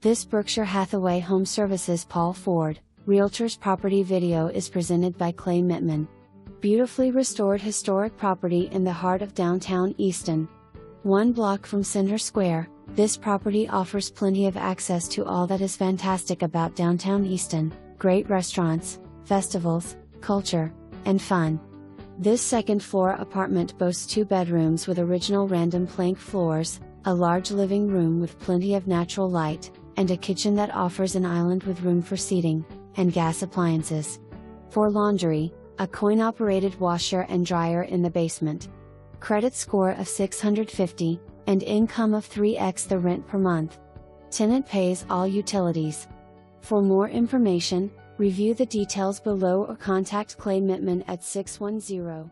This Berkshire Hathaway HomeServices Paul Ford, Realtors property video is presented by Clay Mittman. Beautifully restored historic property in the heart of downtown Easton. One block from Center Square, this property offers plenty of access to all that is fantastic about downtown Easton: great restaurants, festivals, culture, and fun. This second-floor apartment boasts 2 bedrooms with original random plank floors, a large living room with plenty of natural light, and a kitchen that offers an island with room for seating, and gas appliances. For laundry, a coin-operated washer and dryer in the basement. Credit score of 650, and income of 3x the rent per month. Tenant pays all utilities. For more information, review the details below or contact Clay Mittman at 610-25